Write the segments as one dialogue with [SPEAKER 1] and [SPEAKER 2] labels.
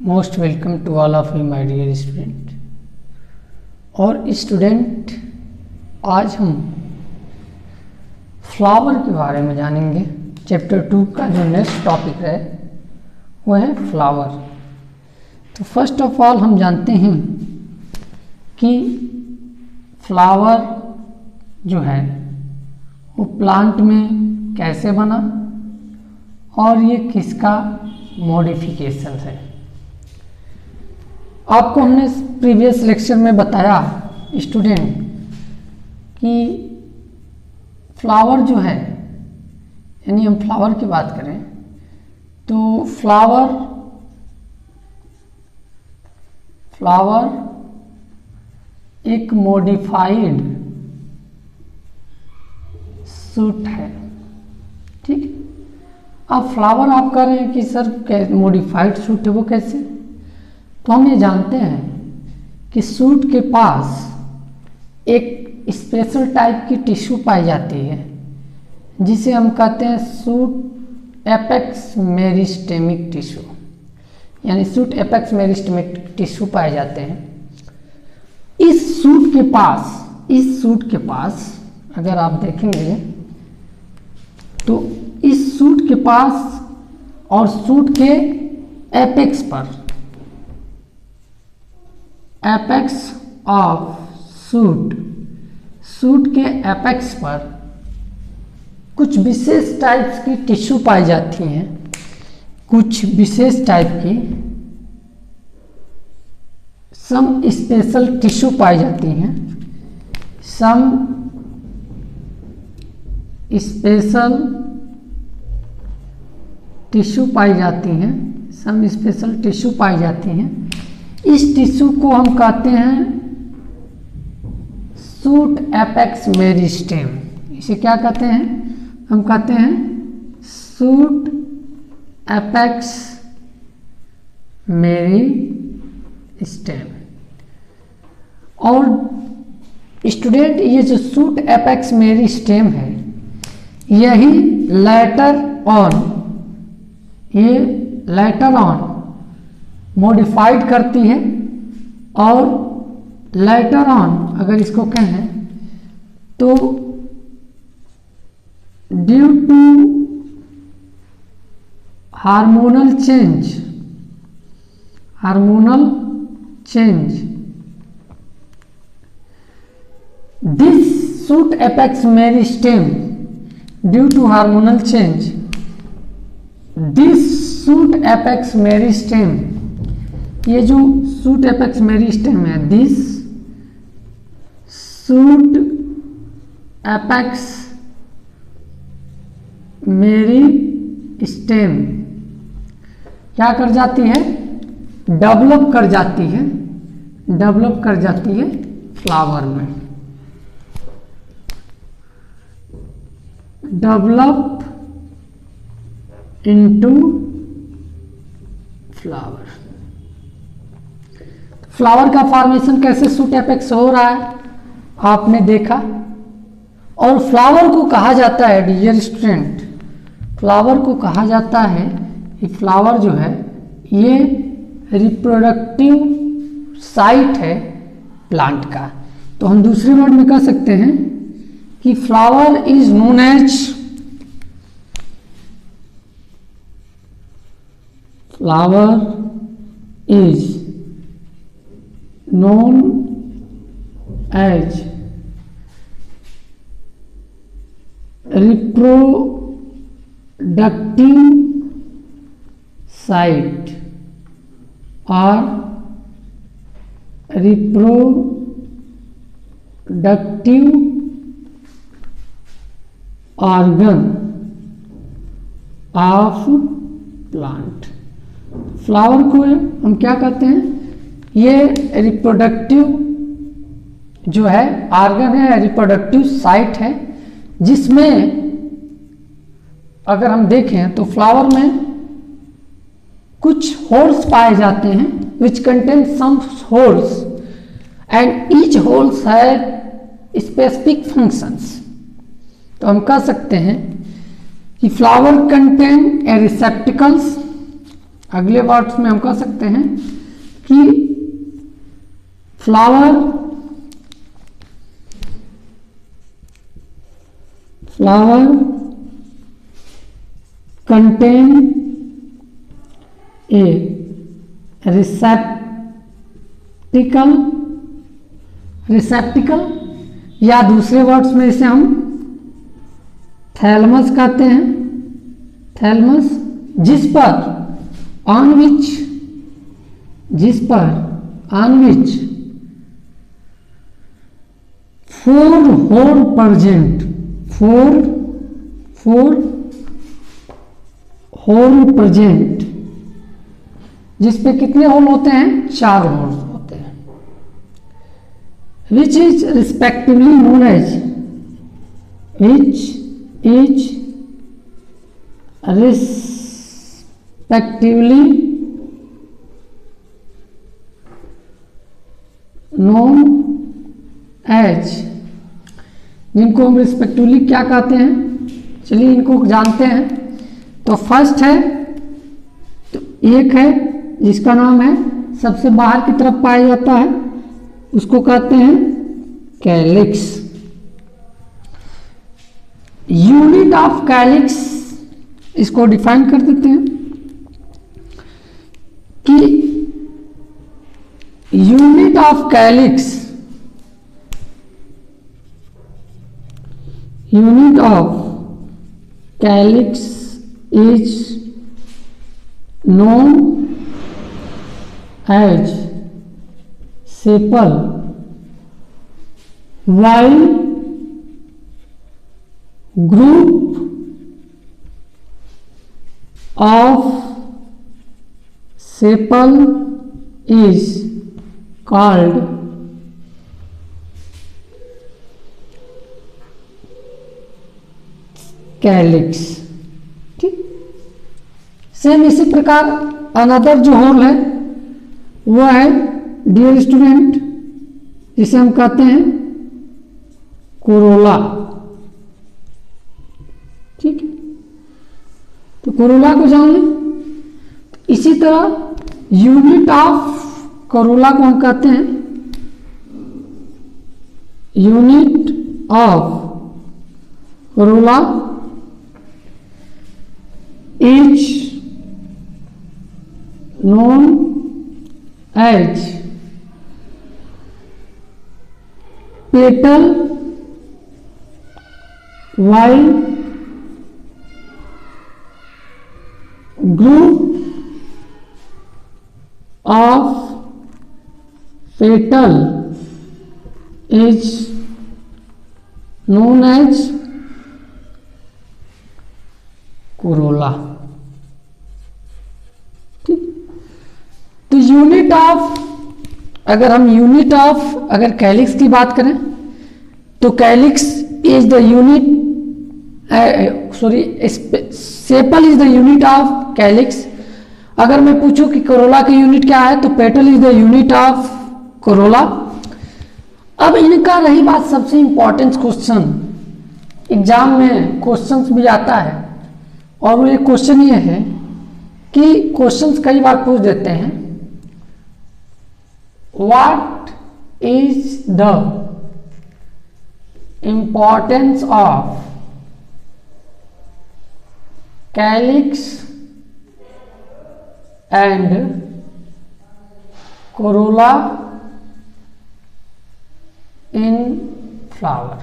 [SPEAKER 1] Most welcome to all of you my dear student. और student, आज हम flower के बारे में जानेंगे। चैप्टर 2 का जो नेक्स्ट टॉपिक है वो है फ्लावर। तो फर्स्ट ऑफ ऑल हम जानते हैं कि फ्लावर जो है वो प्लांट में कैसे बना और ये किसका मॉडिफिकेशन है। आपको हमने प्रीवियस लेक्चर में बताया स्टूडेंट कि फ्लावर जो है, यानी हम फ्लावर की बात करें तो फ्लावर एक मॉडिफाइड शूट है। ठीक, अब फ्लावर आप कह रहे हैं कि सर मॉडिफाइड शूट है, वो कैसे? तो हम ये जानते हैं कि शूट के पास एक स्पेशल टाइप की टिश्यू पाई जाती है जिसे हम कहते हैं शूट एपेक्स मेरिस्टेमिक टिश्यू, यानी शूट एपेक्स मेरिस्टेमिक टिश्यू पाए जाते हैं। इस शूट के पास अगर आप देखेंगे तो इस शूट के पास और शूट के एपेक्स पर, एपेक्स ऑफ शूट के एपेक्स पर कुछ विशेष टाइप्स की टिश्यू पाई जाती हैं। कुछ विशेष टाइप की सम स्पेशल टिश्यू पाई जाती हैं। सम स्पेशल टिश्यू पाई जाती हैं। सम स्पेशल टिश्यू पाई जाती हैं। इस टिश्यू को हम कहते हैं शूट एपेक्स मेरिस्टेम। इसे क्या कहते हैं? हम कहते हैं शूट एपेक्स मेरिस्टेम। और स्टूडेंट, ये जो शूट एपेक्स मेरिस्टेम है, यही लेटर ऑन मॉडिफाइड करती है। और लेटर ऑन अगर इसको कहें तो due to hormonal change this shoot apex meristem, due to hormonal change this shoot apex meristem, ये जो शूट एपेक्स मेरिस्टेम है, दिस शूट एपेक्स मेरिस्टेम क्या कर जाती है? डेवलप कर जाती है फ्लावर में। Develop into flower. फ्लावर का फॉर्मेशन कैसे शूट एपेक्स हो रहा है आपने देखा। और फ्लावर को कहा जाता है, डियर स्टूडेंट, फ्लावर को कहा जाता है कि फ्लावर जो है ये रिप्रोडक्टिव साइट है प्लांट का। तो हम दूसरे वर्ड में कह सकते हैं कि flower is known as reproductive site or reproductive organ of plant। Flower को हम क्या कहते हैं? ये रिप्रोडक्टिव जो है ऑर्गन है, रिप्रोडक्टिव साइट है, जिसमें अगर हम देखें तो फ्लावर में कुछ होल्स पाए जाते हैं, which contain some whorls and each whorls है स्पेसिफिक फंक्शंस। तो हम कह सकते हैं कि फ्लावर कंटेन ए रिसेप्टिकल्स अगले वर्ड्स में हम कह सकते हैं कि फ्लावर कंटेन ए रिसेप्टिकल या दूसरे वर्ड्स में इसे हम थैलमस कहते हैं, थैलमस, जिस पर on which 4 whorl present, 4 whorl present, जिस पे कितने होल होते हैं? 4 होल होते हैं। Which is respectively known as, which is respectively known as, जिनको हम रिस्पेक्टिवली क्या कहते हैं? चलिए इनको जानते हैं। तो फर्स्ट है, तो एक है जिसका नाम है सबसे बाहर की तरफ पाया जाता है, उसको कहते हैं कैलिक्स। यूनिट ऑफ कैलिक्स, इसको डिफाइन कर देते हैं कि unit of calyx, unit of calyx is known as sepal, while group of sepal is called calyx. ठीक, सेम इसी प्रकार अनदर जो होल है वो है डियर स्टूडेंट, जिसे हम कहते हैं कोरोला। ठीक है, तो कोरोला को जान लें। इसी तरह यूनिट ऑफ कोरोला को हम कहते हैं unit of Corolla is known as petal, while group of petal is known as Corolla. ठीक, तो यूनिट ऑफ, अगर हम यूनिट ऑफ अगर कैलिक्स की बात करें तो calyx is the unit, sepal is the unit of calyx. अगर मैं पूछूं कि कोरोला की यूनिट क्या है तो petal is the unit of Corolla. अब इनका रही बात सबसे इंपॉर्टेंट क्वेश्चन, एग्जाम में क्वेश्चंस भी आता है, और वो एक क्वेश्चन ये है कि क्वेश्चंस कई बार पूछ देते हैं, what is the importance of calyx and Corolla in flower.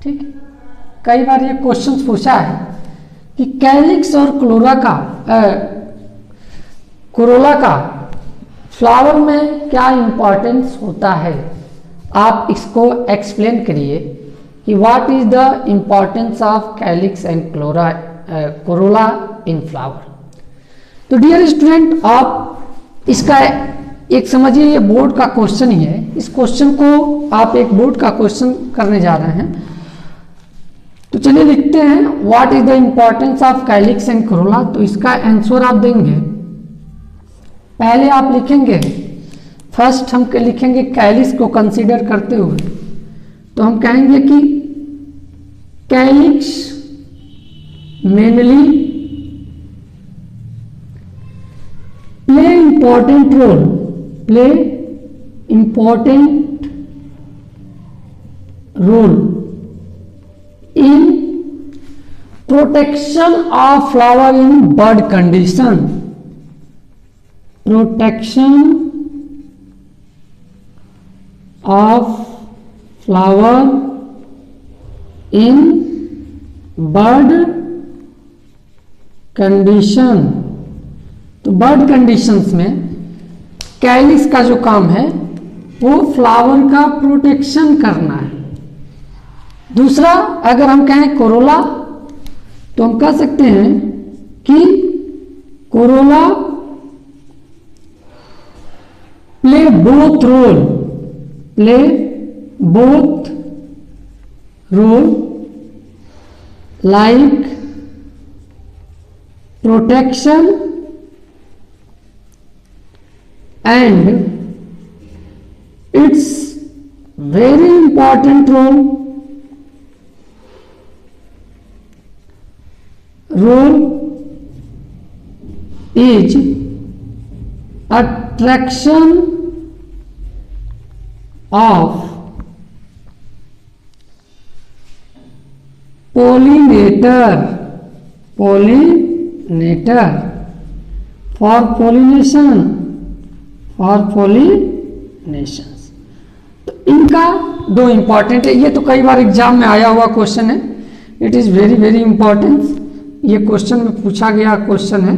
[SPEAKER 1] ठीक, कई बार ये क्वेश्चंस पूछा है कि कैलिक्स और कोरोला का फ्लावर में क्या इंपॉर्टेंस होता है। आप इसको एक्सप्लेन करिए कि what is the importance of calyx and Corolla in flower. तो डियर स्टूडेंट, आप इसका एक समझिए, ये बोर्ड का क्वेश्चन ही है। इस क्वेश्चन को आप एक बोर्ड का क्वेश्चन करने जा रहे हैं। तो चलिए लिखते हैं, what is the importance of calyx and Corolla. तो इसका आंसर आप देंगे, पहले आप लिखेंगे, फर्स्ट हम लिखेंगे कैलिक्स को कंसीडर करते हुए, तो हम कहेंगे कि calyx mainly play important role, play important role in protection of flower in bud condition, protection of flower in bud condition. तो बर्ड कंडीशंस में कैलिक्स का जो काम है वो फ्लावर का प्रोटेक्शन करना है। दूसरा, अगर हम कहें कोरोला, तो हम कह सकते हैं कि corolla play both role, play both role like protection and it's very important role is attraction of pollinator for pollination, तो इनका दो इंपॉर्टेंट है। ये तो कई बार एग्जाम में आया हुआ क्वेश्चन है, it is very very important. ये क्वेश्चन में पूछा गया क्वेश्चन है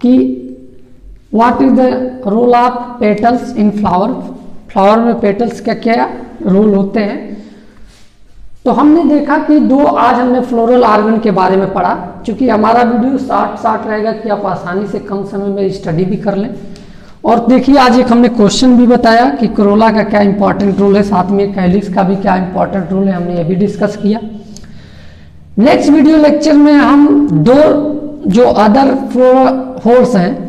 [SPEAKER 1] कि what is the role of petals in flower, flower में पेटल्स क्या क्या रोल होते हैं। तो हमने देखा कि आज हमने फ्लोरल ऑर्गन के बारे में पढ़ा। क्योंकि हमारा वीडियो शार्ट रहेगा कि आप आसानी से कम समय में स्टडी भी कर लें। और देखिए, आज एक हमने क्वेश्चन भी बताया कि कोरोला का क्या इंपॉर्टेंट रोल है, साथ में कैलिक्स का भी क्या इंपॉर्टेंट रोल है, हमने ये भी डिस्कस किया। नेक्स्ट वीडियो लेक्चर में हम दो जो अदर फोर्स हैं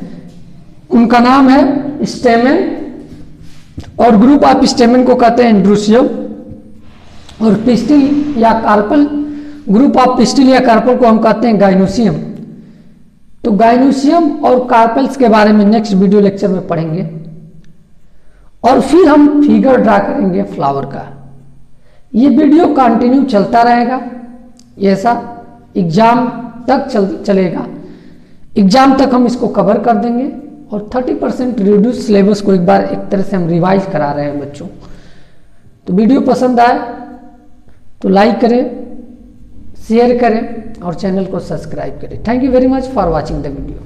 [SPEAKER 1] उनका नाम है स्टेमेन, और ग्रुप ऑफ स्टेमेन को कहते हैं एंड्रूसियम, और पिस्टिल या कार्पल, ग्रुप ऑफ पिस्टिल या कार्पल को हम कहते हैं गाइनोसियम। तो गाइनोसियम और कार्पल्स के बारे में नेक्स्ट वीडियो लेक्चर में पढ़ेंगे, और फिर हम फिगर ड्रा करेंगे फ्लावर का। ये वीडियो कंटिन्यू चलता रहेगा, ऐसा एग्जाम तक चलेगा। एग्जाम तक हम इसको कवर कर देंगे, और 30% रिड्यूस सिलेबस को एक बार एक तरह से हम रिवाइज करा रहे हैं बच्चों। तो वीडियो पसंद आए तो लाइक करें, शेयर करें और चैनल को सब्सक्राइब करें। Thank you very much for watching the video.